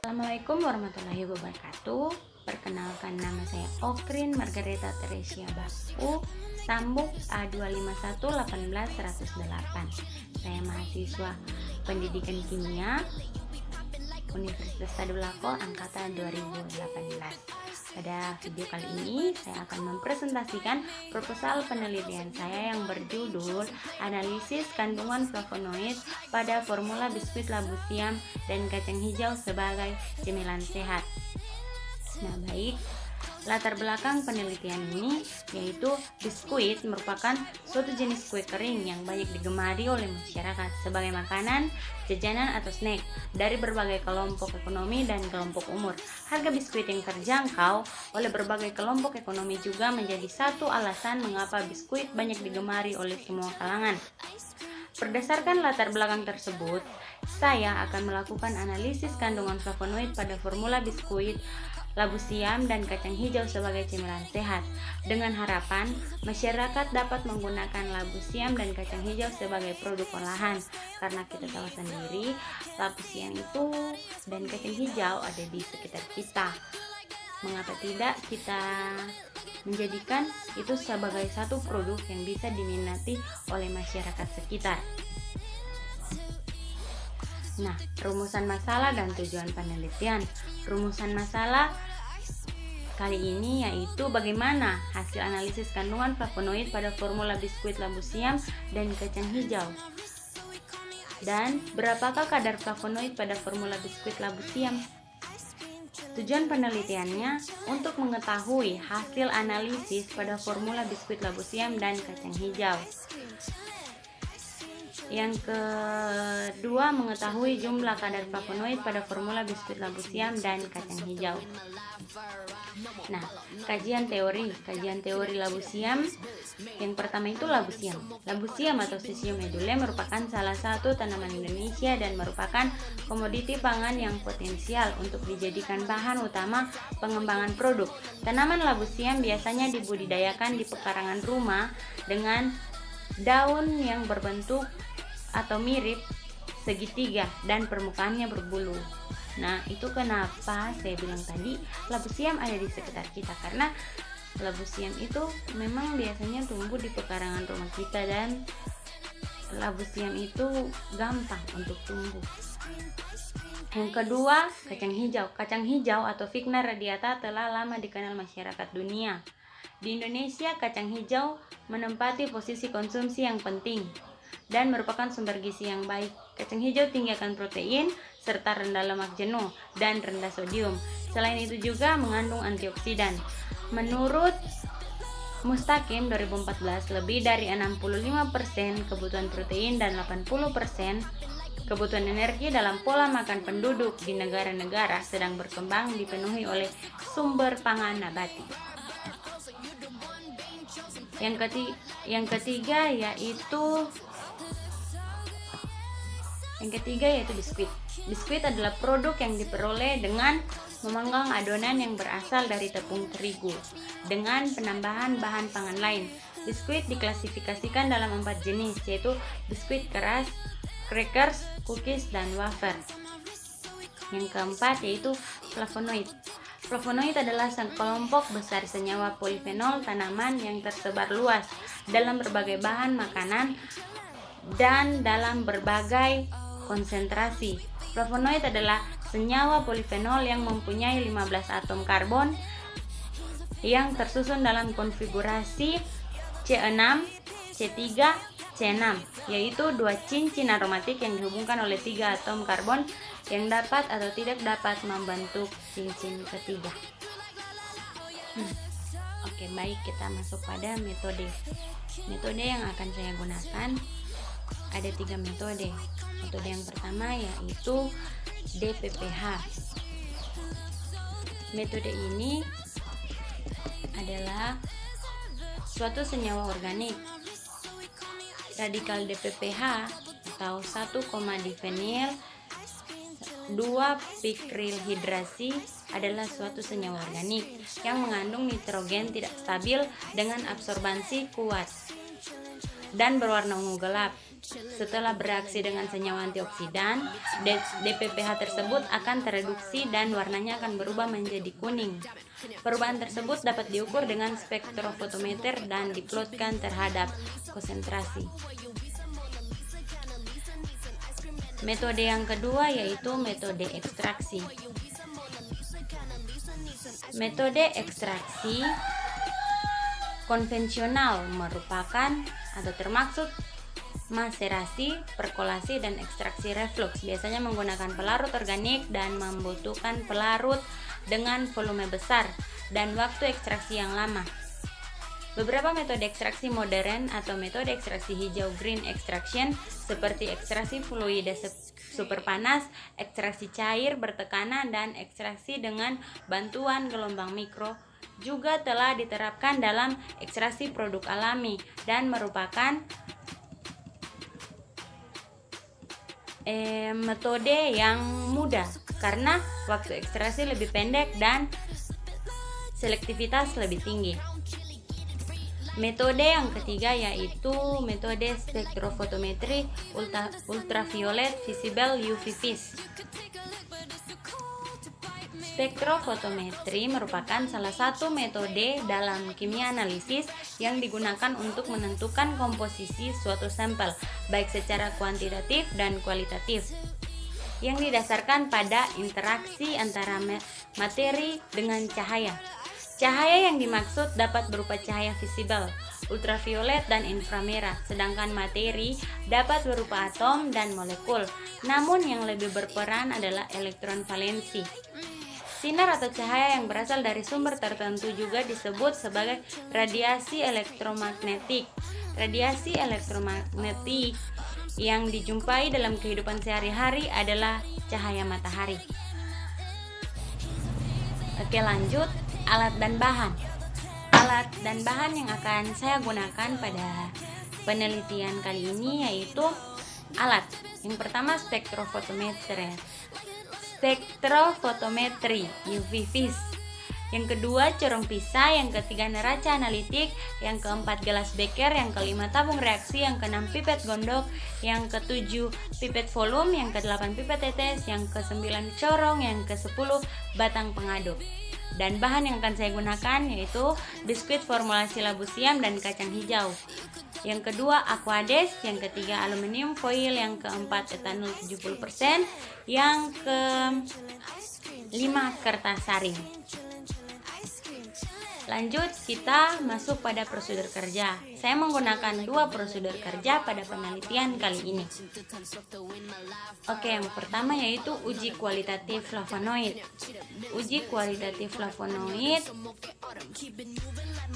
Assalamualaikum warahmatullahi wabarakatuh. Perkenalkan, nama saya Okrin Margareta Teresia Baku, Sambuk A25118108. Saya mahasiswa Pendidikan Kimia Universitas Tadulako angkatan 2018. Pada video kali ini saya akan mempresentasikan proposal penelitian saya yang berjudul Analisis Kandungan Flavonoid pada Formula Biskuit Labu Siam dan Kacang Hijau sebagai Cemilan Sehat. Nah, baik. Latar belakang penelitian ini yaitu biskuit merupakan suatu jenis kue kering yang banyak digemari oleh masyarakat sebagai makanan, jajanan atau snack dari berbagai kelompok ekonomi dan kelompok umur. Harga biskuit yang terjangkau oleh berbagai kelompok ekonomi juga menjadi satu alasan mengapa biskuit banyak digemari oleh semua kalangan. Berdasarkan latar belakang tersebut, saya akan melakukan analisis kandungan flavonoid pada formula biskuit Labu Siam dan Kacang Hijau sebagai cemilan sehat, dengan harapan masyarakat dapat menggunakan labu siam dan kacang hijau sebagai produk olahan. Karena kita tahu sendiri, labu siam itu dan kacang hijau ada di sekitar kita. Mengapa tidak kita menjadikan itu sebagai satu produk yang bisa diminati oleh masyarakat sekitar? Nah, rumusan masalah dan tujuan penelitian. Rumusan masalah kali ini yaitu bagaimana hasil analisis kandungan flavonoid pada formula biskuit labu siam dan kacang hijau. Dan berapakah kadar flavonoid pada formula biskuit labu siam? Tujuan penelitiannya untuk mengetahui hasil analisis pada formula biskuit labu siam dan kacang hijau. Yang kedua, mengetahui jumlah kadar flavonoid pada formula biskuit labu siam dan kacang hijau. Nah, kajian teori labu siam. Yang pertama itu labu siam. Labu siam atau Sisium edule merupakan salah satu tanaman Indonesia dan merupakan komoditi pangan yang potensial untuk dijadikan bahan utama pengembangan produk. Tanaman labu siam biasanya dibudidayakan di pekarangan rumah dengan daun yang berbentuk atau mirip segitiga dan permukaannya berbulu. Nah, itu kenapa saya bilang tadi labu siam ada di sekitar kita, karena labu siam itu memang biasanya tumbuh di pekarangan rumah kita dan labu siam itu gampang untuk tumbuh. Yang kedua, kacang hijau. Kacang hijau atau Vigna radiata telah lama dikenal masyarakat dunia. Di Indonesia, kacang hijau menempati posisi konsumsi yang penting dan merupakan sumber gizi yang baik. Kacang hijau tinggi akan protein serta rendah lemak jenuh dan rendah sodium. Selain itu juga mengandung antioksidan. Menurut Mustaqim 2014, lebih dari 65% kebutuhan protein dan 80% kebutuhan energi dalam pola makan penduduk di negara-negara sedang berkembang dipenuhi oleh sumber pangan nabati. Yang ketiga yaitu biskuit. Biskuit adalah produk yang diperoleh dengan memanggang adonan yang berasal dari tepung terigu dengan penambahan bahan pangan lain. Biskuit diklasifikasikan dalam 4 jenis, yaitu biskuit keras, crackers, cookies, dan wafer. Yang keempat yaitu flavonoid. Flavonoid adalah sekelompok besar senyawa polifenol tanaman yang tersebar luas dalam berbagai bahan makanan dan dalam berbagai konsentrasi. Flavonoid adalah senyawa polifenol yang mempunyai 15 atom karbon yang tersusun dalam konfigurasi C6, C3, C6, yaitu 2 cincin aromatik yang dihubungkan oleh 3 atom karbon yang dapat atau tidak dapat membentuk cincin ketiga. Oke, baik, kita masuk pada metode. Metode yang akan saya gunakan ada 3 metode. Metode yang pertama yaitu DPPH. Metode ini adalah suatu senyawa organik. Radikal DPPH atau 1,difenyl 2-pikrilhidrasi adalah suatu senyawa organik yang mengandung nitrogen tidak stabil dengan absorbansi kuat dan berwarna ungu gelap. Setelah bereaksi dengan senyawa antioksidan, DPPH tersebut akan tereduksi dan warnanya akan berubah menjadi kuning. Perubahan tersebut dapat diukur dengan spektrofotometer dan diplotkan terhadap konsentrasi. Metode yang kedua yaitu metode ekstraksi. Metode ekstraksi konvensional merupakan atau termaksud maserasi, perkolasi, dan ekstraksi reflux. Biasanya menggunakan pelarut organik dan membutuhkan pelarut dengan volume besar dan waktu ekstraksi yang lama. Beberapa metode ekstraksi modern atau metode ekstraksi hijau green extraction seperti ekstraksi fluida super panas, ekstraksi cair bertekanan, dan ekstraksi dengan bantuan gelombang mikro juga telah diterapkan dalam ekstraksi produk alami dan merupakan metode yang mudah karena waktu ekstraksi lebih pendek dan selektivitas lebih tinggi. Metode yang ketiga yaitu metode spektrofotometri ultraviolet visible UV vis. Spektrofotometri merupakan salah satu metode dalam kimia analisis yang digunakan untuk menentukan komposisi suatu sampel, baik secara kuantitatif dan kualitatif, yang didasarkan pada interaksi antara materi dengan cahaya. Cahaya yang dimaksud dapat berupa cahaya visible, ultraviolet, dan inframerah, sedangkan materi dapat berupa atom dan molekul. Namun yang lebih berperan adalah elektron valensi. Sinar atau cahaya yang berasal dari sumber tertentu juga disebut sebagai radiasi elektromagnetik. Radiasi elektromagnetik yang dijumpai dalam kehidupan sehari-hari adalah cahaya matahari. Oke, lanjut. Alat dan bahan. Alat dan bahan yang akan saya gunakan pada penelitian kali ini yaitu alat. Yang pertama spektrofotometri UV vis. Yang kedua corong pisah, yang ketiga neraca analitik, yang keempat gelas beker, yang kelima tabung reaksi, yang keenam pipet gondok, yang ketujuh pipet volume, yang kedelapan pipet tetes, yang kesembilan corong, yang kesepuluh batang pengaduk. Dan bahan yang akan saya gunakan yaitu biskuit formulasi labu siam dan kacang hijau. Yang kedua aquades, yang ketiga aluminium foil, yang keempat etanol 70%, yang kelima kertas saring. Lanjut, kita masuk pada prosedur kerja. Saya menggunakan dua prosedur kerja pada penelitian kali ini. Oke, yang pertama yaitu uji kualitatif flavonoid. Uji kualitatif flavonoid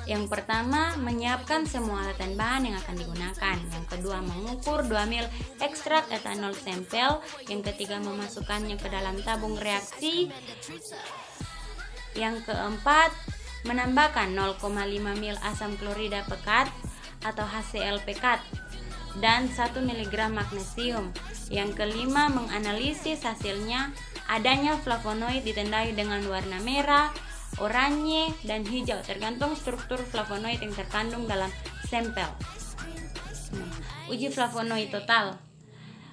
yang pertama menyiapkan semua alat dan bahan yang akan digunakan. Yang kedua mengukur 2 ml ekstrak etanol sampel. Yang ketiga memasukkannya ke dalam tabung reaksi. Yang keempat menambahkan 0,5 ml asam klorida pekat atau HCl pekat dan 1 mg magnesium. Yang kelima menganalisis hasilnya. Adanya flavonoid ditandai dengan warna merah, oranye, dan hijau tergantung struktur flavonoid yang terkandung dalam sampel. Uji flavonoid total.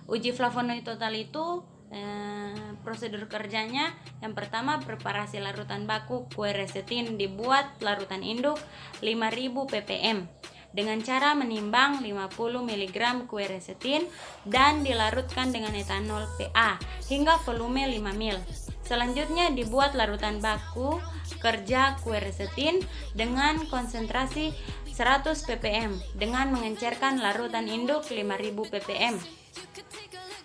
Uji flavonoid total itu prosedur kerjanya yang pertama preparasi larutan baku kue resetin, dibuat larutan induk 5000 ppm dengan cara menimbang 50 mg kue resetin dan dilarutkan dengan etanol PA hingga volume 5 ml. Selanjutnya dibuat larutan baku kerja kue resetin dengan konsentrasi 100 ppm dengan mengencerkan larutan induk 5000 ppm.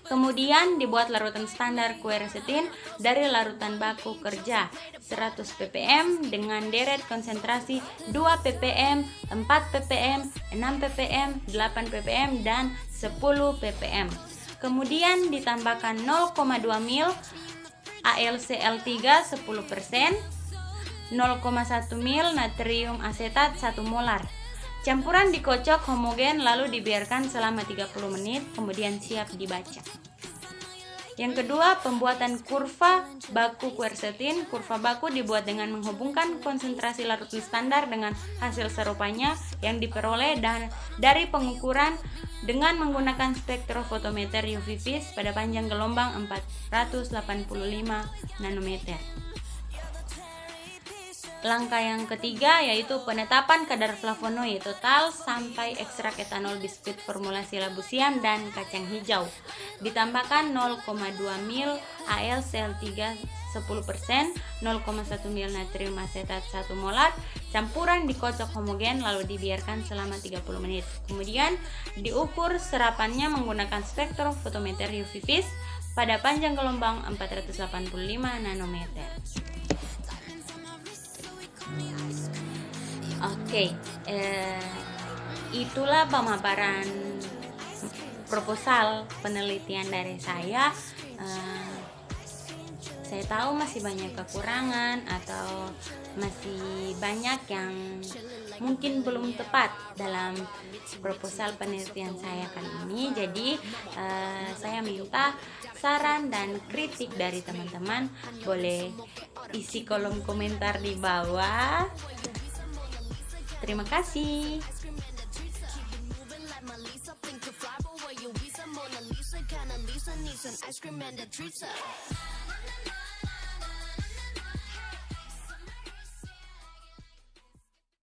Kemudian dibuat larutan standar kue resetin dari larutan baku kerja 100 ppm dengan deret konsentrasi 2 ppm, 4 ppm, 6 ppm, 8 ppm, dan 10 ppm. Kemudian ditambahkan 0,2 ml AlCl3 10%, 0,1 ml natrium asetat 1 molar. Campuran dikocok homogen lalu dibiarkan selama 30 menit, kemudian siap dibaca. Yang kedua, pembuatan kurva baku quercetin. Kurva baku dibuat dengan menghubungkan konsentrasi larut standar dengan hasil serupanya yang diperoleh dari pengukuran dengan menggunakan spektrofotometer UV vis pada panjang gelombang 485 nanometer. Langkah yang ketiga yaitu penetapan kadar flavonoid total sampai ekstrak etanol biskuit formulasi labu siam dan kacang hijau. Ditambahkan 0,2 ml AlCl3 10%, 0,1 ml natrium asetat 1 molar, campuran dikocok homogen lalu dibiarkan selama 30 menit. Kemudian diukur serapannya menggunakan spektrofotometer UV vis pada panjang gelombang 485 nanometer. Oke, itulah pemaparan proposal penelitian dari saya. Saya tahu masih banyak kekurangan atau masih banyak yang mungkin belum tepat dalam proposal penelitian saya kali ini. Jadi saya minta saran dan kritik dari teman-teman. Boleh isi kolom komentar di bawah. Terima kasih.